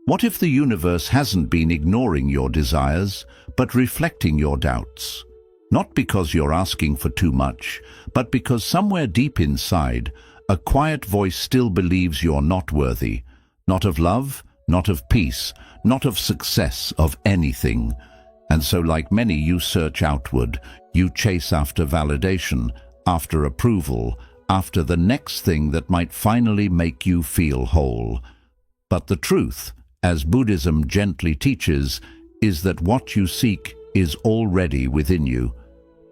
What if the universe hasn't been ignoring your desires, but reflecting your doubts? Not because you're asking for too much, but because somewhere deep inside, a quiet voice still believes you're not worthy, not of love, not of peace, not of success, of anything. And so, like many, you search outward, you chase after validation, after approval, after the next thing that might finally make you feel whole. But the truth, as Buddhism gently teaches, is that what you seek is already within you.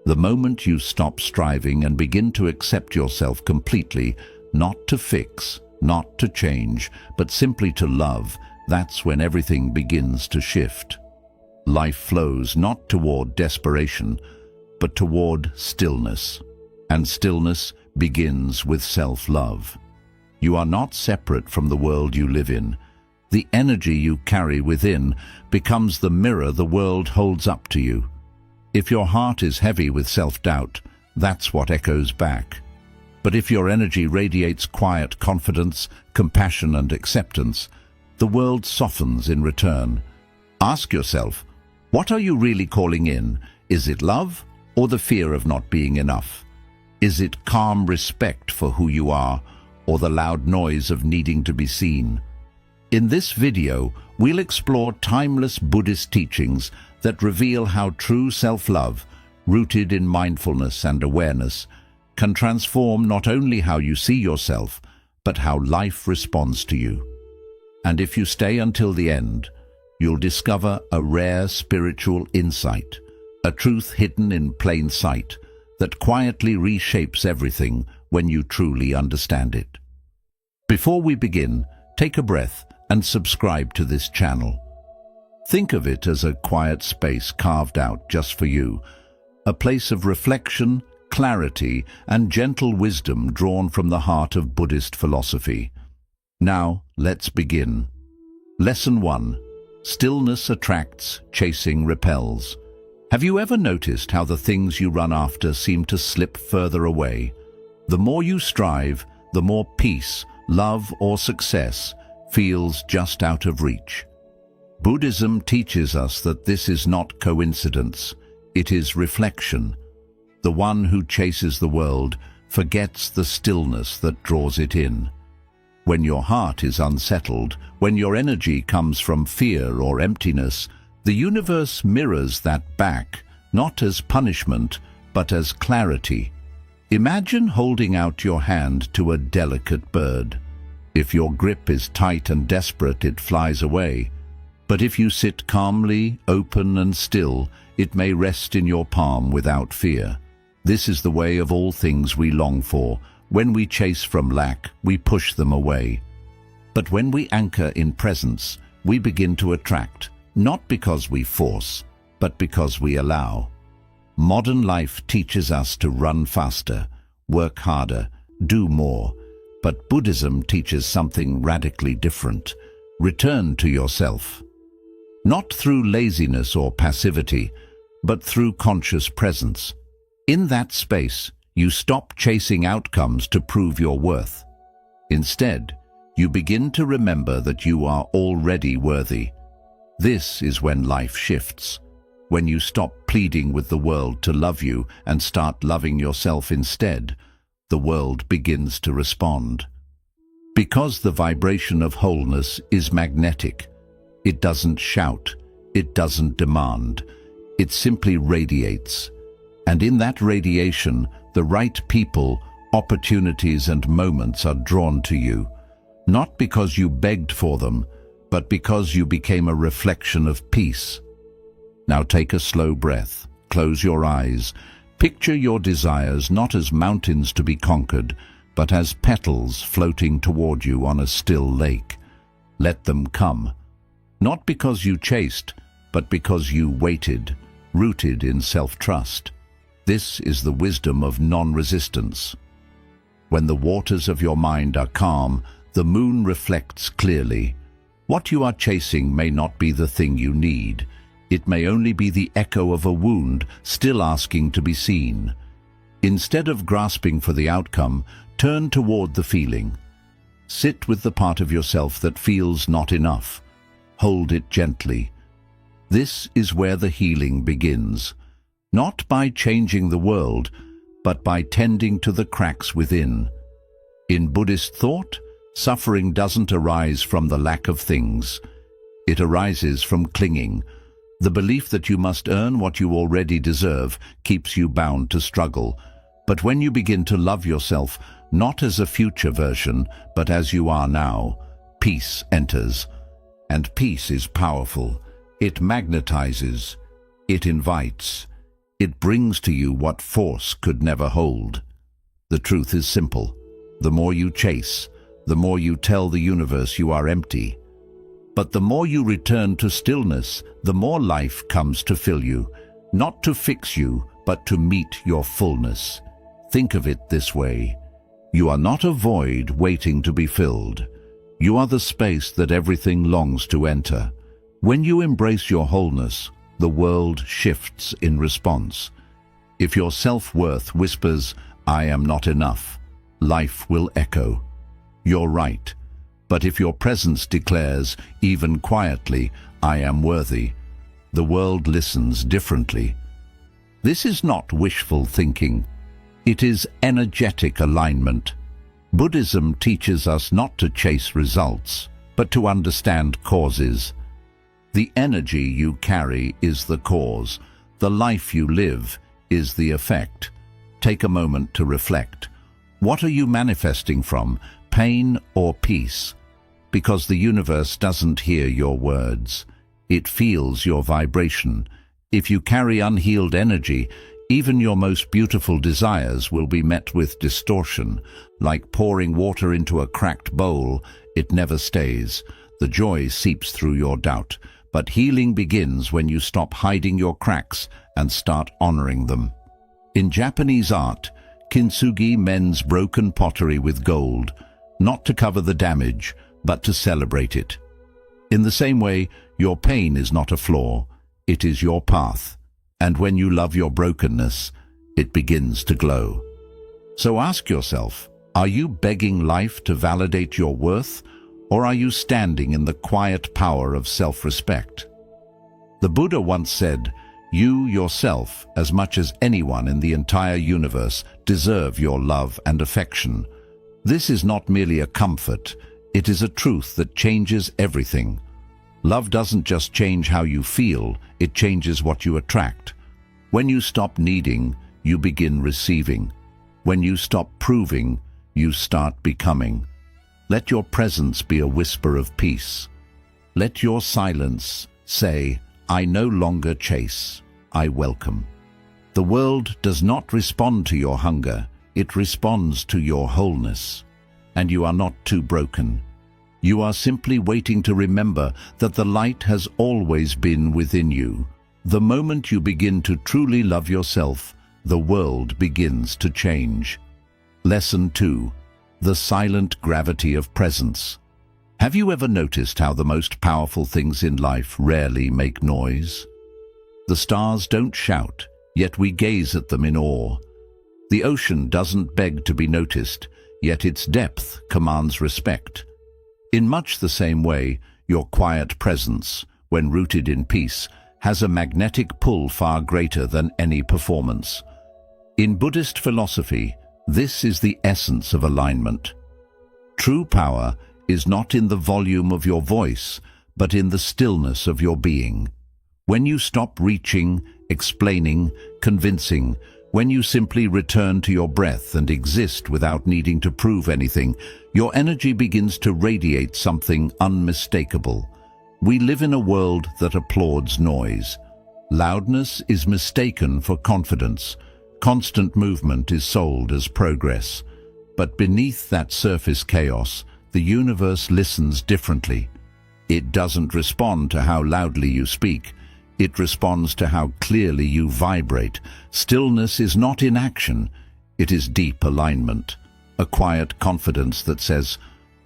The moment you stop striving and begin to accept yourself completely, not to fix, not to change, but simply to love, that's when everything begins to shift. Life flows not toward desperation, but toward stillness. And stillness begins with self-love. You are not separate from the world you live in. The energy you carry within becomes the mirror the world holds up to you. If your heart is heavy with self-doubt, that's what echoes back. But if your energy radiates quiet confidence, compassion and acceptance, the world softens in return. Ask yourself, what are you really calling in? Is it love or the fear of not being enough? Is it calm respect for who you are or the loud noise of needing to be seen? In this video, we'll explore timeless Buddhist teachings that reveal how true self-love, rooted in mindfulness and awareness, can transform not only how you see yourself, but how life responds to you. And if you stay until the end, you'll discover a rare spiritual insight, a truth hidden in plain sight that quietly reshapes everything when you truly understand it. Before we begin, take a breath and subscribe to this channel. Think of it as a quiet space carved out just for you, a place of reflection, clarity, and gentle wisdom drawn from the heart of Buddhist philosophy. Now, let's begin. Lesson 1. Stillness attracts, chasing repels. Have you ever noticed how the things you run after seem to slip further away? The more you strive, the more peace, love, or success feels just out of reach. Buddhism teaches us that this is not coincidence, it is reflection. The one who chases the world forgets the stillness that draws it in. When your heart is unsettled, when your energy comes from fear or emptiness, the universe mirrors that back, not as punishment, but as clarity. Imagine holding out your hand to a delicate bird. If your grip is tight and desperate, it flies away. But if you sit calmly, open and still, it may rest in your palm without fear. This is the way of all things we long for. When we chase from lack, we push them away. But when we anchor in presence, we begin to attract, not because we force, but because we allow. Modern life teaches us to run faster, work harder, do more. But Buddhism teaches something radically different. Return to yourself. Not through laziness or passivity, but through conscious presence. In that space, you stop chasing outcomes to prove your worth. Instead, you begin to remember that you are already worthy. This is when life shifts, when you stop pleading with the world to love you and start loving yourself instead. The world begins to respond. Because the vibration of wholeness is magnetic, it doesn't shout, it doesn't demand, it simply radiates. And in that radiation, the right people, opportunities and moments are drawn to you, not because you begged for them, but because you became a reflection of peace. Now take a slow breath, close your eyes. Picture your desires not as mountains to be conquered, but as petals floating toward you on a still lake. Let them come, not because you chased, but because you waited, rooted in self-trust. This is the wisdom of non-resistance. When the waters of your mind are calm, the moon reflects clearly. What you are chasing may not be the thing you need. It may only be the echo of a wound still asking to be seen. Instead of grasping for the outcome, turn toward the feeling. Sit with the part of yourself that feels not enough. hold it gently. This is where the healing begins, not by changing the world, but by tending to the cracks within. In Buddhist thought, suffering doesn't arise from the lack of things. It arises from clinging. The belief that you must earn what you already deserve keeps you bound to struggle. But when you begin to love yourself, not as a future version, but as you are now, peace enters. And peace is powerful. It magnetizes. It invites. It brings to you what force could never hold. The truth is simple. The more you chase, the more you tell the universe you are empty. But the more you return to stillness, the more life comes to fill you, not to fix you, but to meet your fullness. Think of it this way. You are not a void waiting to be filled. You are the space that everything longs to enter. When you embrace your wholeness, the world shifts in response. If your self-worth whispers, "I am not enough," life will echo, "You're right." But if your presence declares, even quietly, "I am worthy," the world listens differently. This is not wishful thinking. It is energetic alignment. Buddhism teaches us not to chase results, but to understand causes. The energy you carry is the cause. The life you live is the effect. Take a moment to reflect. What are you manifesting from, pain or peace? Because the universe doesn't hear your words. It feels your vibration. If you carry unhealed energy, even your most beautiful desires will be met with distortion. Like pouring water into a cracked bowl, it never stays. The joy seeps through your doubt. But healing begins when you stop hiding your cracks and start honoring them. In Japanese art, kintsugi mends broken pottery with gold, not to cover the damage, but to celebrate it. In the same way, your pain is not a flaw, it is your path. And when you love your brokenness, it begins to glow. So ask yourself, are you begging life to validate your worth, or are you standing in the quiet power of self-respect? The Buddha once said, "You yourself, as much as anyone in the entire universe, deserve your love and affection." This is not merely a comfort, it is a truth that changes everything. Love doesn't just change how you feel, it changes what you attract. When you stop needing, you begin receiving. When you stop proving, you start becoming. Let your presence be a whisper of peace. Let your silence say, "I no longer chase, I welcome." The world does not respond to your hunger, it responds to your wholeness. And you are not too broken. You are simply waiting to remember that the light has always been within you. The moment you begin to truly love yourself, the world begins to change. Lesson 2. The silent gravity of presence. Have you ever noticed how the most powerful things in life rarely make noise? The stars don't shout, yet we gaze at them in awe. The ocean doesn't beg to be noticed, yet its depth commands respect. In much the same way, your quiet presence, when rooted in peace, has a magnetic pull far greater than any performance. In Buddhist philosophy, this is the essence of alignment. True power is not in the volume of your voice, but in the stillness of your being. When you stop reaching, explaining, convincing, when you simply return to your breath and exist without needing to prove anything, your energy begins to radiate something unmistakable. We live in a world that applauds noise. Loudness is mistaken for confidence. Constant movement is sold as progress. But beneath that surface chaos, the universe listens differently. It doesn't respond to how loudly you speak. It responds to how clearly you vibrate. Stillness is not inaction. It is deep alignment. A quiet confidence that says,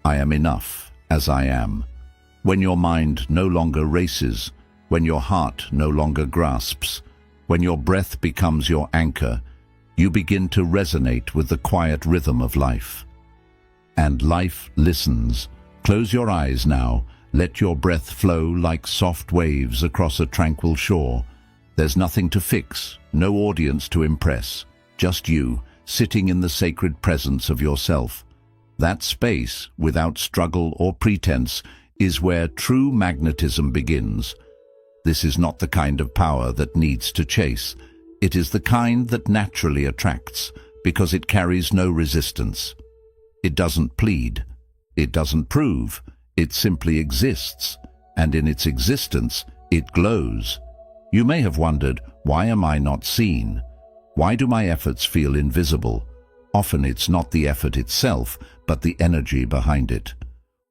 "I am enough as I am." When your mind no longer races, when your heart no longer grasps, when your breath becomes your anchor, you begin to resonate with the quiet rhythm of life. And life listens. Close your eyes now. Let your breath flow like soft waves across a tranquil shore. There's nothing to fix, no audience to impress, just you, sitting in the sacred presence of yourself. That space, without struggle or pretense, is where true magnetism begins. This is not the kind of power that needs to chase. It is the kind that naturally attracts, because it carries no resistance. It doesn't plead. It doesn't prove. It simply exists, and in its existence, it glows. You may have wondered, why am I not seen? Why do my efforts feel invisible? Often it's not the effort itself, but the energy behind it.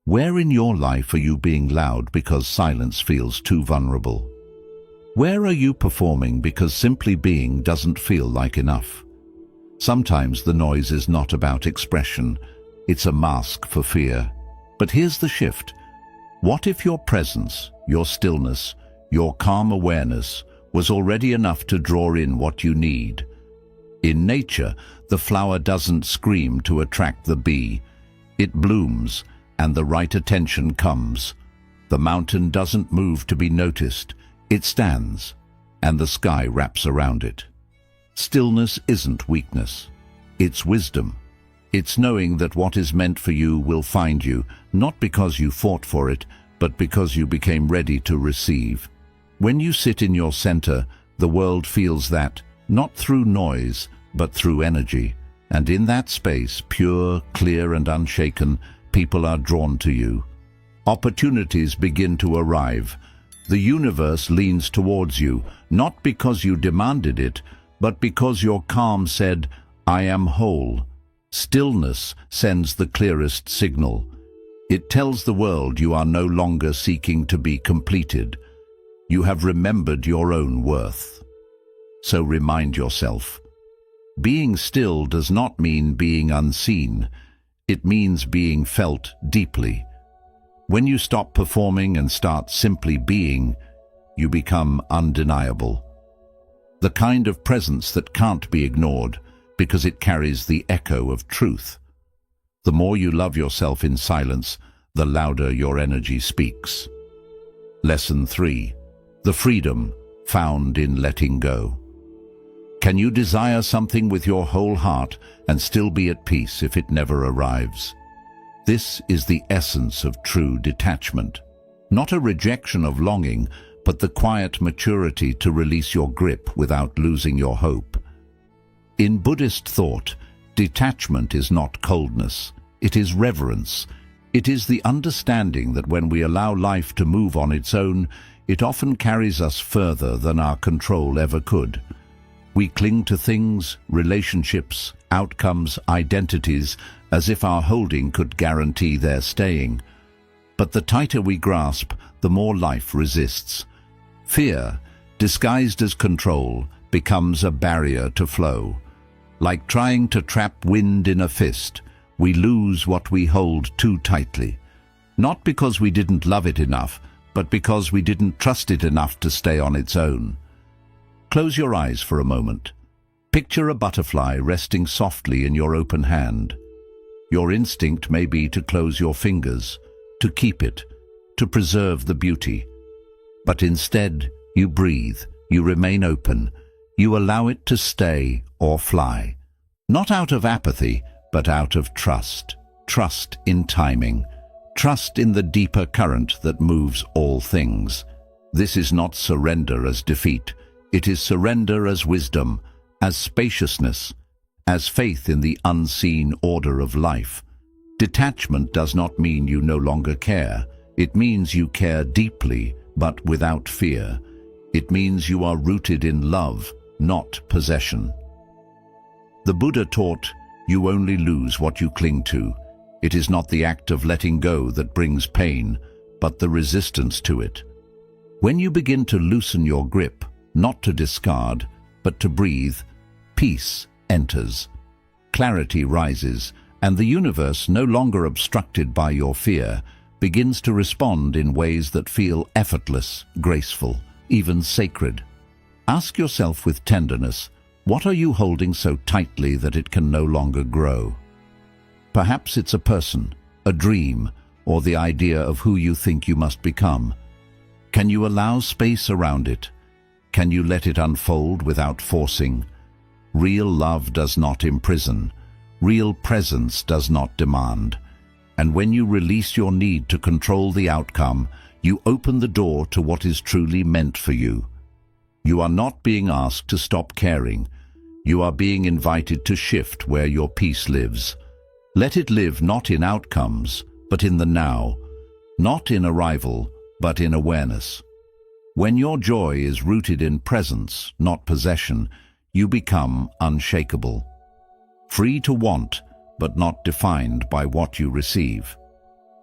Where in your life are you being loud because silence feels too vulnerable? Where are you performing because simply being doesn't feel like enough? Sometimes the noise is not about expression, it's a mask for fear. But here's the shift. What if your presence, your stillness, your calm awareness was already enough to draw in what you need? In nature, the flower doesn't scream to attract the bee. It blooms, and the right attention comes. The mountain doesn't move to be noticed. It stands, and the sky wraps around it. Stillness isn't weakness. It's wisdom. It's knowing that what is meant for you will find you, not because you fought for it, but because you became ready to receive. When you sit in your center, the world feels that, not through noise, but through energy. And in that space, pure, clear and unshaken, people are drawn to you. Opportunities begin to arrive. The universe leans towards you, not because you demanded it, but because your calm said, "I am whole." Stillness sends the clearest signal. It tells the world you are no longer seeking to be completed. You have remembered your own worth. So remind yourself. Being still does not mean being unseen. It means being felt deeply. When you stop performing and start simply being, you become undeniable. The kind of presence that can't be ignored because it carries the echo of truth. The more you love yourself in silence, the louder your energy speaks. Lesson 3. The freedom found in letting go. Can you desire something with your whole heart and still be at peace if it never arrives? This is the essence of true detachment. Not a rejection of longing, but the quiet maturity to release your grip without losing your hope. In Buddhist thought, detachment is not coldness, it is reverence. It is the understanding that when we allow life to move on its own, it often carries us further than our control ever could. We cling to things, relationships, outcomes, identities, as if our holding could guarantee their staying. But the tighter we grasp, the more life resists. Fear, disguised as control, becomes a barrier to flow. Like trying to trap wind in a fist, we lose what we hold too tightly. Not because we didn't love it enough, but because we didn't trust it enough to stay on its own. Close your eyes for a moment. Picture a butterfly resting softly in your open hand. Your instinct may be to close your fingers, to keep it, to preserve the beauty. But instead, you breathe, you remain open, you allow it to stay or fly. Not out of apathy, but out of trust. Trust in timing. Trust in the deeper current that moves all things. This is not surrender as defeat. It is surrender as wisdom, as spaciousness, as faith in the unseen order of life. Detachment does not mean you no longer care. It means you care deeply, but without fear. It means you are rooted in love, not possession. The Buddha taught, you only lose what you cling to. It is not the act of letting go that brings pain, but the resistance to it. When you begin to loosen your grip, not to discard, but to breathe, peace enters. Clarity rises, and the universe, no longer obstructed by your fear, begins to respond in ways that feel effortless, graceful, even sacred. Ask yourself with tenderness, what are you holding so tightly that it can no longer grow? Perhaps it's a person, a dream, or the idea of who you think you must become? Can you allow space around it? Can you let it unfold without forcing? Real love does not imprison. Real presence does not demand. And when you release your need to control the outcome, you open the door to what is truly meant for you. You are not being asked to stop caring. You are being invited to shift where your peace lives. Let it live not in outcomes, but in the now. Not in arrival, but in awareness. When your joy is rooted in presence, not possession, you become unshakable. Free to want, but not defined by what you receive.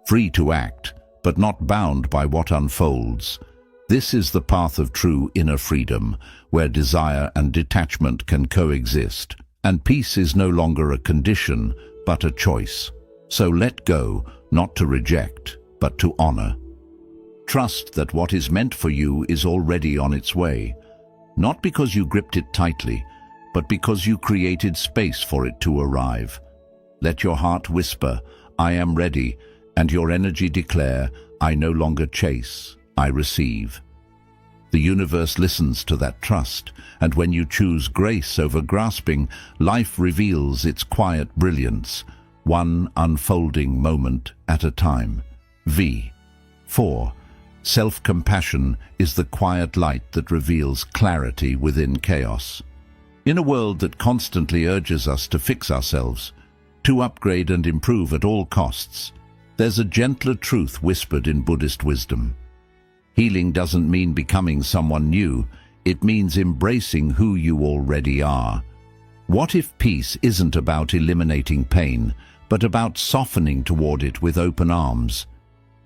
Free to act, but not bound by what unfolds. This is the path of true inner freedom, where desire and detachment can coexist, and peace is no longer a condition, but a choice. So let go, not to reject, but to honor. Trust that what is meant for you is already on its way, not because you gripped it tightly, but because you created space for it to arrive. Let your heart whisper, "I am ready," and your energy declare, "I no longer chase, I receive." The universe listens to that trust, and when you choose grace over grasping, life reveals its quiet brilliance, one unfolding moment at a time. 4. Self-compassion is the quiet light that reveals clarity within chaos. In a world that constantly urges us to fix ourselves, to upgrade and improve at all costs, there's a gentler truth whispered in Buddhist wisdom. Healing doesn't mean becoming someone new, it means embracing who you already are. What if peace isn't about eliminating pain, but about softening toward it with open arms?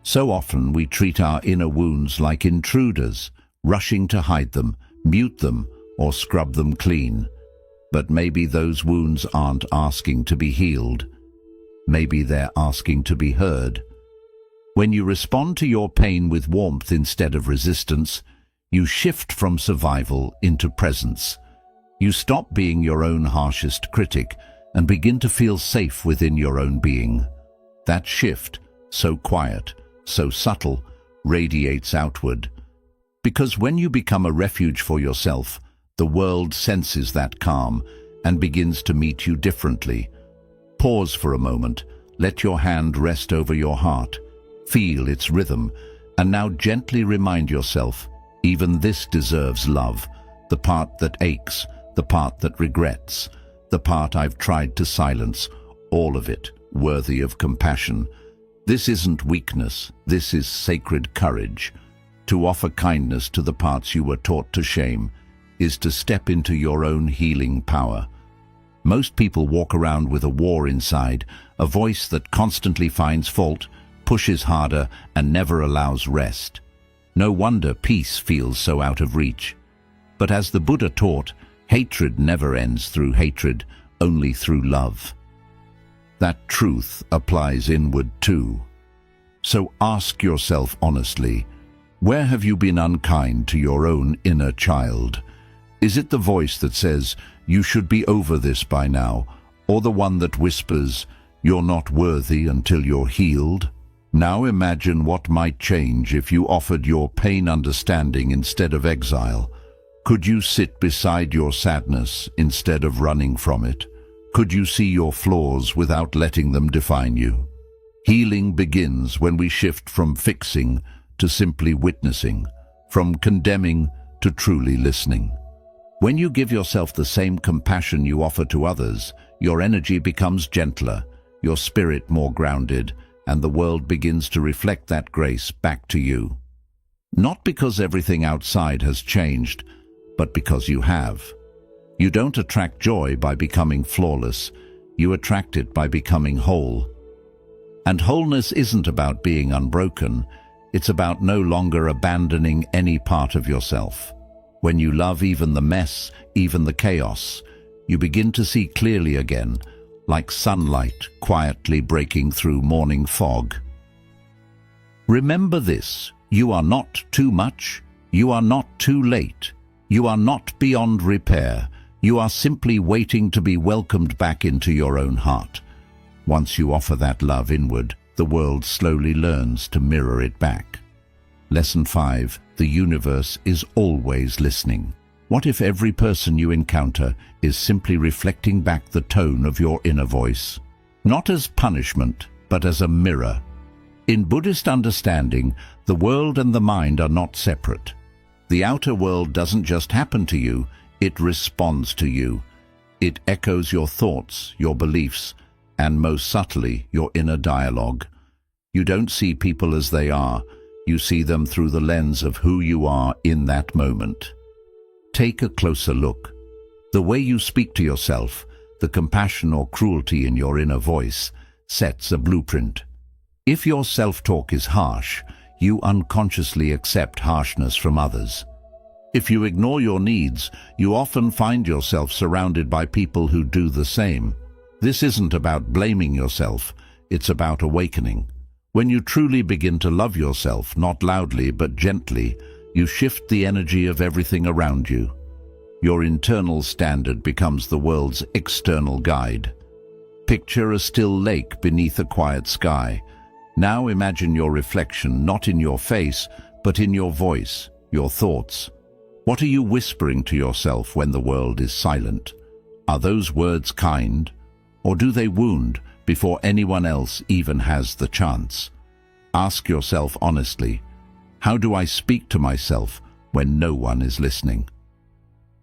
So often we treat our inner wounds like intruders, rushing to hide them, mute them, or scrub them clean. But maybe those wounds aren't asking to be healed. Maybe they're asking to be heard. When you respond to your pain with warmth instead of resistance, you shift from survival into presence. You stop being your own harshest critic and begin to feel safe within your own being. That shift, so quiet, so subtle, radiates outward. Because when you become a refuge for yourself, the world senses that calm and begins to meet you differently. Pause for a moment, let your hand rest over your heart, feel its rhythm, and now gently remind yourself, even this deserves love, the part that aches, the part that regrets, the part I've tried to silence, all of it worthy of compassion. This isn't weakness, this is sacred courage. To offer kindness to the parts you were taught to shame is to step into your own healing power. Most people walk around with a war inside, a voice that constantly finds fault, pushes harder, and never allows rest. No wonder peace feels so out of reach. But as the Buddha taught, hatred never ends through hatred, only through love. That truth applies inward too. So ask yourself honestly, where have you been unkind to your own inner child? Is it the voice that says, "You should be over this by now," or the one that whispers, "You're not worthy until you're healed"? Now imagine what might change if you offered your pain understanding instead of exile. Could you sit beside your sadness instead of running from it? Could you see your flaws without letting them define you? Healing begins when we shift from fixing to simply witnessing, from condemning to truly listening. When you give yourself the same compassion you offer to others, your energy becomes gentler, your spirit more grounded, and the world begins to reflect that grace back to you. Not because everything outside has changed, but because you have. You don't attract joy by becoming flawless, you attract it by becoming whole. And wholeness isn't about being unbroken, it's about no longer abandoning any part of yourself. When you love even the mess, even the chaos, you begin to see clearly again, like sunlight quietly breaking through morning fog. Remember this, you are not too much, you are not too late, you are not beyond repair, you are simply waiting to be welcomed back into your own heart. Once you offer that love inward, the world slowly learns to mirror it back. Lesson 5. The universe is always listening. What if every person you encounter is simply reflecting back the tone of your inner voice? Not as punishment, but as a mirror. In Buddhist understanding, the world and the mind are not separate. The outer world doesn't just happen to you, it responds to you. It echoes your thoughts, your beliefs, and most subtly, your inner dialogue. You don't see people as they are, you see them through the lens of who you are in that moment. Take a closer look. The way you speak to yourself, the compassion or cruelty in your inner voice, sets a blueprint. If your self-talk is harsh, you unconsciously accept harshness from others. If you ignore your needs, you often find yourself surrounded by people who do the same. This isn't about blaming yourself, it's about awakening. When you truly begin to love yourself, not loudly but gently, you shift the energy of everything around you. Your internal standard becomes the world's external guide. Picture a still lake beneath a quiet sky. Now imagine your reflection not in your face, but in your voice, your thoughts. What are you whispering to yourself when the world is silent? Are those words kind? Or do they wound before anyone else even has the chance? Ask yourself honestly, how do I speak to myself when no one is listening?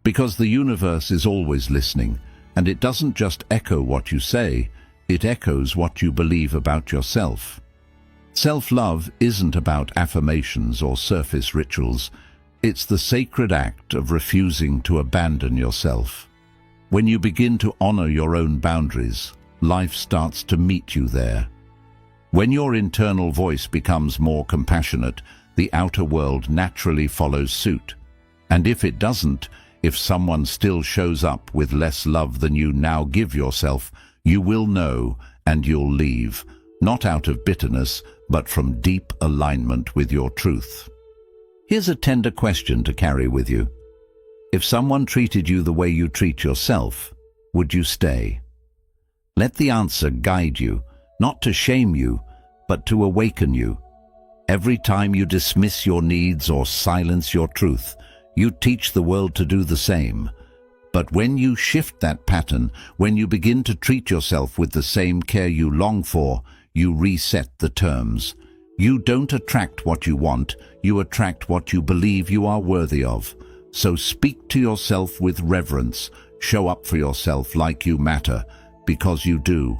Because the universe is always listening, and it doesn't just echo what you say, it echoes what you believe about yourself. Self-love isn't about affirmations or surface rituals. It's the sacred act of refusing to abandon yourself. When you begin to honor your own boundaries, life starts to meet you there. When your internal voice becomes more compassionate, the outer world naturally follows suit. And if it doesn't, if someone still shows up with less love than you now give yourself, you will know and you'll leave, not out of bitterness, but from deep alignment with your truth. Here's a tender question to carry with you. If someone treated you the way you treat yourself, would you stay? Let the answer guide you, not to shame you, but to awaken you. Every time you dismiss your needs or silence your truth, you teach the world to do the same. But when you shift that pattern, when you begin to treat yourself with the same care you long for, you reset the terms. You don't attract what you want, you attract what you believe you are worthy of. So speak to yourself with reverence, show up for yourself like you matter, because you do.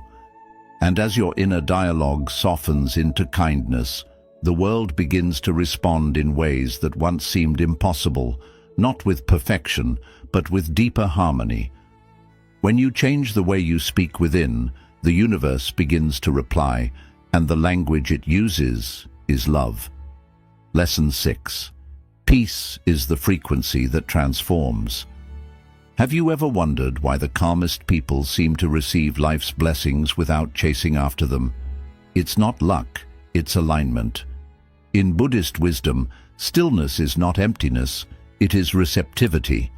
And as your inner dialogue softens into kindness, the world begins to respond in ways that once seemed impossible, not with perfection, but with deeper harmony. When you change the way you speak within, the universe begins to reply, and the language it uses is love. Lesson 6. Peace is the frequency that transforms. Have you ever wondered why the calmest people seem to receive life's blessings without chasing after them? It's not luck, it's alignment. In Buddhist wisdom, stillness is not emptiness, it is receptivity.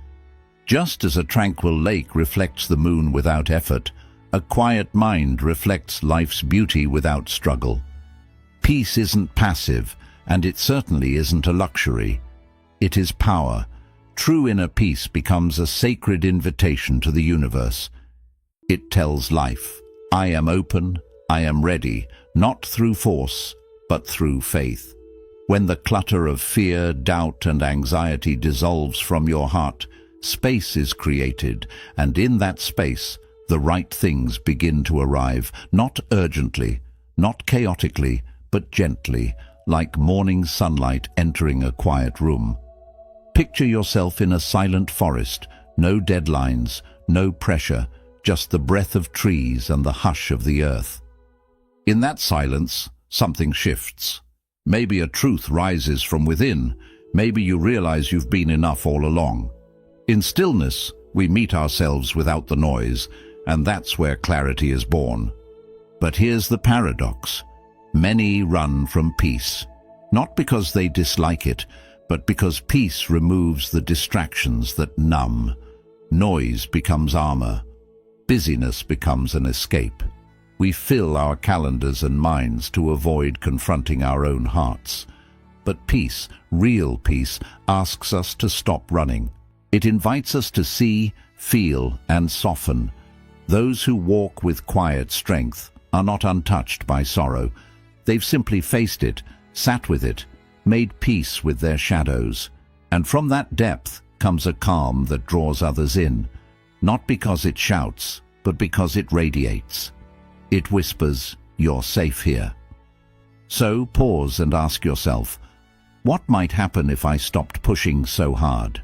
Just as a tranquil lake reflects the moon without effort, a quiet mind reflects life's beauty without struggle. Peace isn't passive, and it certainly isn't a luxury. It is power. True inner peace becomes a sacred invitation to the universe. It tells life, I am open, I am ready, not through force, but through faith. When the clutter of fear, doubt, and anxiety dissolves from your heart, space is created, and in that space, the right things begin to arrive, not urgently, not chaotically, but gently, like morning sunlight entering a quiet room. Picture yourself in a silent forest, no deadlines, no pressure, just the breath of trees and the hush of the earth. In that silence, something shifts. Maybe a truth rises from within. Maybe you realize you've been enough all along. In stillness, we meet ourselves without the noise, and that's where clarity is born. But here's the paradox. Many run from peace, not because they dislike it, but because peace removes the distractions that numb. Noise becomes armor. Busyness becomes an escape. We fill our calendars and minds to avoid confronting our own hearts. But peace, real peace, asks us to stop running. It invites us to see, feel, and soften. Those who walk with quiet strength are not untouched by sorrow. They've simply faced it, sat with it, made peace with their shadows. And from that depth comes a calm that draws others in, not because it shouts, but because it radiates. It whispers, "You're safe here." So pause and ask yourself, what might happen if I stopped pushing so hard?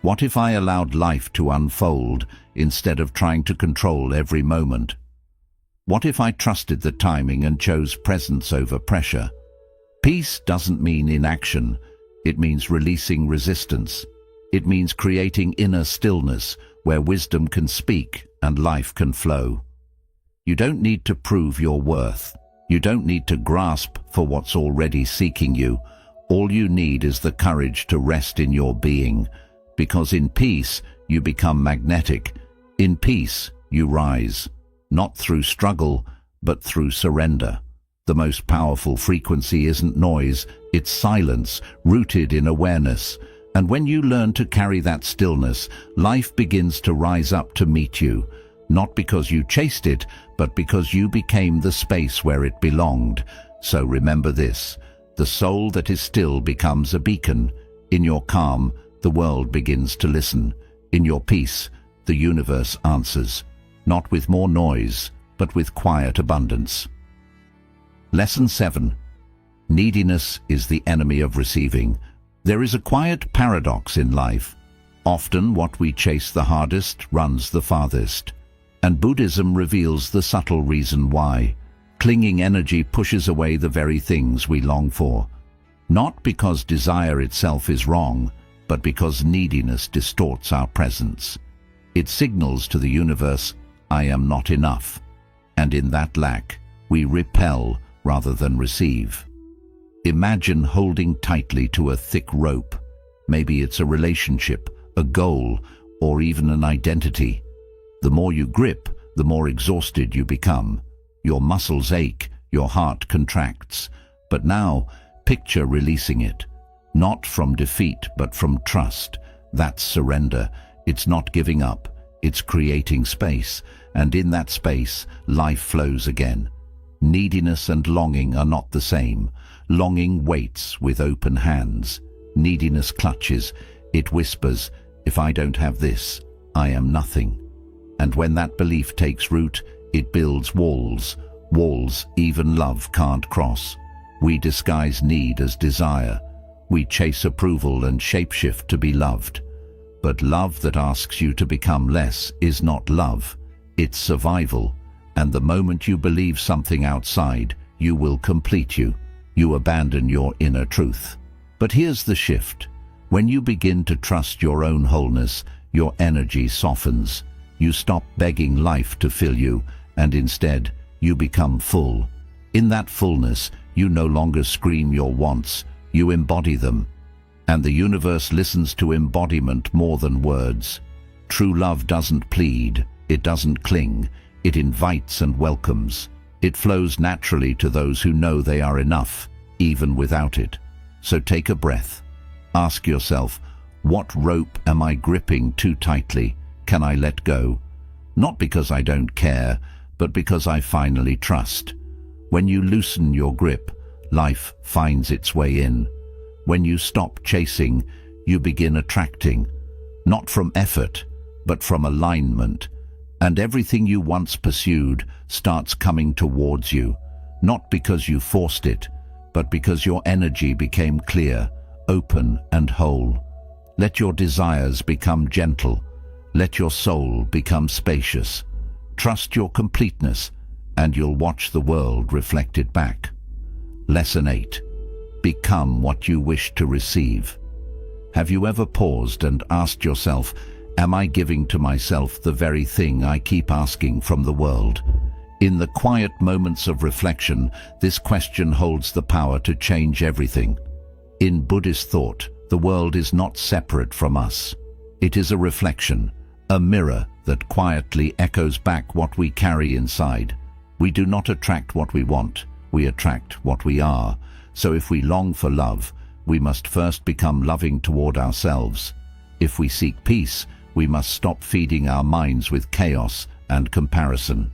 What if I allowed life to unfold instead of trying to control every moment? What if I trusted the timing and chose presence over pressure? Peace doesn't mean inaction. It means releasing resistance. It means creating inner stillness where wisdom can speak and life can flow. You don't need to prove your worth. You don't need to grasp for what's already seeking you. All you need is the courage to rest in your being, because in peace you become magnetic. In peace you rise, not through struggle, but through surrender. The most powerful frequency isn't noise, it's silence, rooted in awareness. And when you learn to carry that stillness, life begins to rise up to meet you, not because you chased it, but because you became the space where it belonged. So remember this, the soul that is still becomes a beacon. In your calm, the world begins to listen. In your peace, the universe answers, not with more noise, but with quiet abundance. Lesson 7. Neediness is the enemy of receiving. There is a quiet paradox in life. Often what we chase the hardest runs the farthest. And Buddhism reveals the subtle reason why. Clinging energy pushes away the very things we long for. Not because desire itself is wrong, but because neediness distorts our presence. It signals to the universe, "I am not enough." And in that lack, we repel rather than receive. Imagine holding tightly to a thick rope. Maybe it's a relationship, a goal, or even an identity. The more you grip, the more exhausted you become. Your muscles ache, your heart contracts. But now, picture releasing it. Not from defeat, but from trust. That's surrender. It's not giving up. It's creating space. And in that space, life flows again. Neediness and longing are not the same. Longing waits with open hands. Neediness clutches. It whispers, "If I don't have this, I am nothing." And when that belief takes root, it builds walls. Walls even love can't cross. We disguise need as desire. We chase approval and shapeshift to be loved. But love that asks you to become less is not love. It's survival. And the moment you believe something outside, you will complete you. You abandon your inner truth. But here's the shift. When you begin to trust your own wholeness, your energy softens. You stop begging life to fill you, and instead, you become full. In that fullness, you no longer scream your wants, you embody them. And the universe listens to embodiment more than words. True love doesn't plead, it doesn't cling, it invites and welcomes. It flows naturally to those who know they are enough, even without it. So take a breath. Ask yourself, what rope am I gripping too tightly? Can I let go? Not because I don't care, but because I finally trust. When you loosen your grip, life finds its way in. When you stop chasing, you begin attracting. Not from effort, but from alignment. And everything you once pursued starts coming towards you. Not because you forced it, but because your energy became clear, open and whole. Let your desires become gentle. Let your soul become spacious. Trust your completeness, and you'll watch the world reflect it back. Lesson 8. Become what you wish to receive. Have you ever paused and asked yourself, am I giving to myself the very thing I keep asking from the world? In the quiet moments of reflection, this question holds the power to change everything. In Buddhist thought, the world is not separate from us. It is a reflection, a mirror that quietly echoes back what we carry inside. We do not attract what we want, we attract what we are. So if we long for love, we must first become loving toward ourselves. If we seek peace, we must stop feeding our minds with chaos and comparison.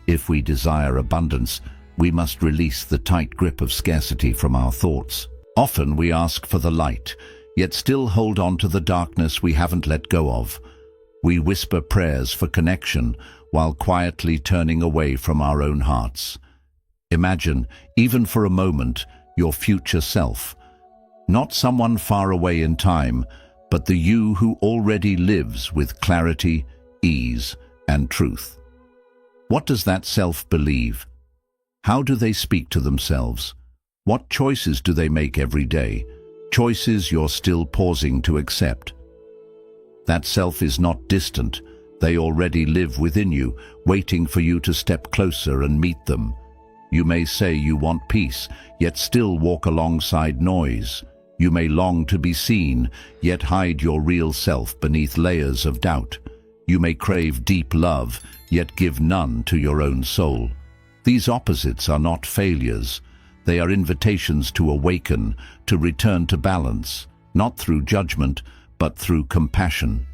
If we desire abundance, we must release the tight grip of scarcity from our thoughts. Often we ask for the light, yet still hold on to the darkness we haven't let go of. We whisper prayers for connection while quietly turning away from our own hearts. Imagine, even for a moment, your future self. Not someone far away in time, but the you who already lives with clarity, ease, and truth. What does that self believe? How do they speak to themselves? What choices do they make every day? Choices you're still pausing to accept. That self is not distant. They already live within you, waiting for you to step closer and meet them. You may say you want peace, yet still walk alongside noise. You may long to be seen, yet hide your real self beneath layers of doubt. You may crave deep love, yet give none to your own soul. These opposites are not failures. They are invitations to awaken, to return to balance, not through judgment, but through compassion.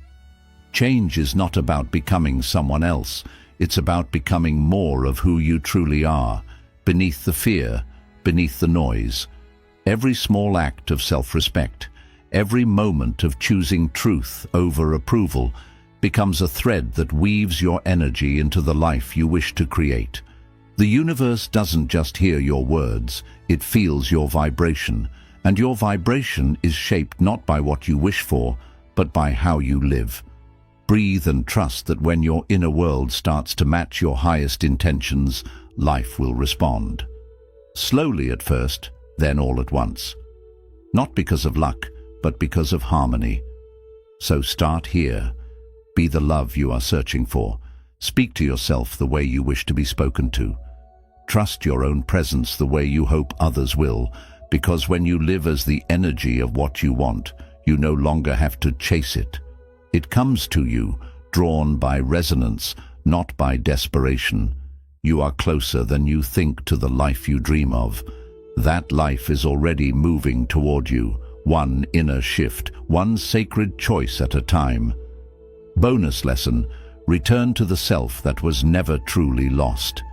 Change is not about becoming someone else. It's about becoming more of who you truly are, beneath the fear, beneath the noise. Every small act of self-respect, every moment of choosing truth over approval, becomes a thread that weaves your energy into the life you wish to create. The universe doesn't just hear your words, it feels your vibration, and your vibration is shaped not by what you wish for, but by how you live. Breathe and trust that when your inner world starts to match your highest intentions, life will respond. Slowly at first, then all at once. Not because of luck, but because of harmony. So start here. Be the love you are searching for. Speak to yourself the way you wish to be spoken to. Trust your own presence the way you hope others will, because when you live as the energy of what you want, you no longer have to chase it. It comes to you, drawn by resonance, not by desperation. You are closer than you think to the life you dream of. That life is already moving toward you, one inner shift, one sacred choice at a time. Bonus lesson: return to the self that was never truly lost.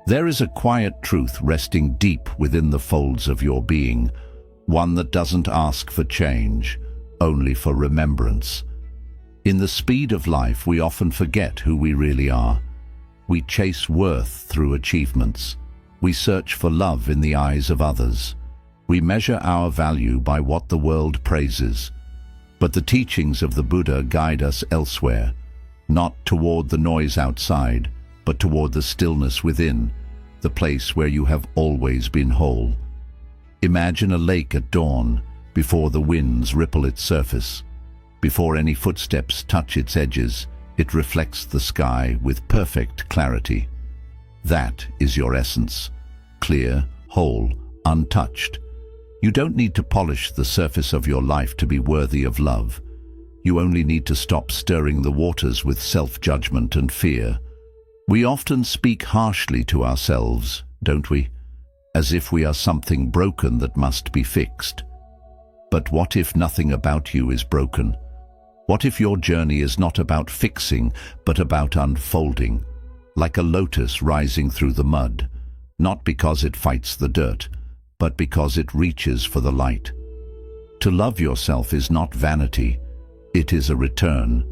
There is a quiet truth resting deep within the folds of your being, one that doesn't ask for change, only for remembrance. In the speed of life, we often forget who we really are. We chase worth through achievements. We search for love in the eyes of others. We measure our value by what the world praises. But the teachings of the Buddha guide us elsewhere, not toward the noise outside, but toward the stillness within, the place where you have always been whole. Imagine a lake at dawn, before the winds ripple its surface. Before any footsteps touch its edges, it reflects the sky with perfect clarity. That is your essence, clear, whole, untouched. You don't need to polish the surface of your life to be worthy of love. You only need to stop stirring the waters with self-judgment and fear. We often speak harshly to ourselves, don't we? As if we are something broken that must be fixed. But what if nothing about you is broken? What if your journey is not about fixing, but about unfolding? Like a lotus rising through the mud, not because it fights the dirt, but because it reaches for the light. To love yourself is not vanity, it is a return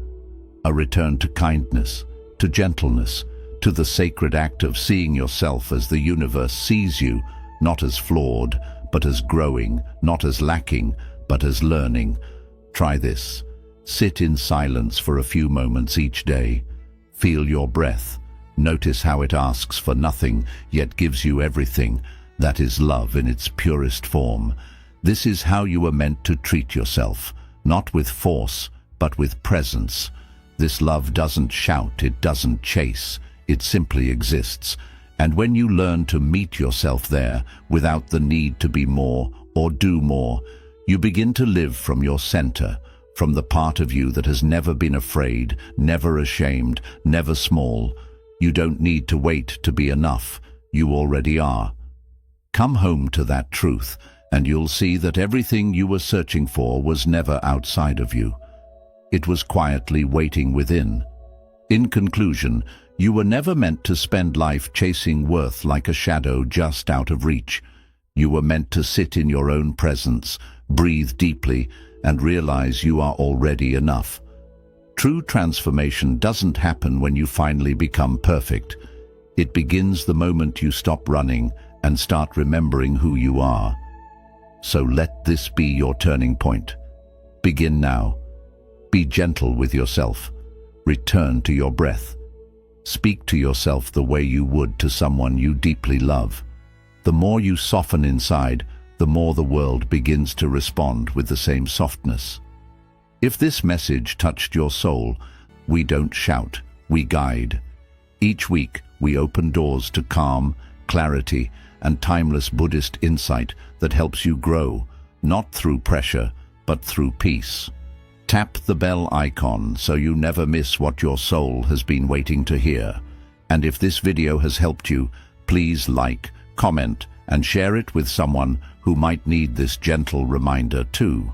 to kindness, to gentleness, to the sacred act of seeing yourself as the universe sees you, not as flawed, but as growing, not as lacking, but as learning. Try this. Sit in silence for a few moments each day. Feel your breath. Notice how it asks for nothing, yet gives you everything. That is love in its purest form. This is how you are meant to treat yourself, not with force, but with presence. This love doesn't shout, it doesn't chase, it simply exists. And when you learn to meet yourself there, without the need to be more or do more, you begin to live from your center, from the part of you that has never been afraid, never ashamed, never small. You don't need to wait to be enough. you already are. Come home to that truth, and you'll see that everything you were searching for was never outside of you. It was quietly waiting within. In conclusion, you were never meant to spend life chasing worth like a shadow just out of reach. You were meant to sit in your own presence, breathe deeply, and realize you are already enough. True transformation doesn't happen when you finally become perfect. It begins the moment you stop running and start remembering who you are. So let this be your turning point. Begin now. Be gentle with yourself. Return to your breath. Speak to yourself the way you would to someone you deeply love. The more you soften inside, the more the world begins to respond with the same softness. If this message touched your soul, we don't shout, we guide. Each week, we open doors to calm, clarity, and timeless Buddhist insight that helps you grow, not through pressure, but through peace. Tap the bell icon so you never miss what your soul has been waiting to hear. And if this video has helped you, please like, comment, and share it with someone who might need this gentle reminder too.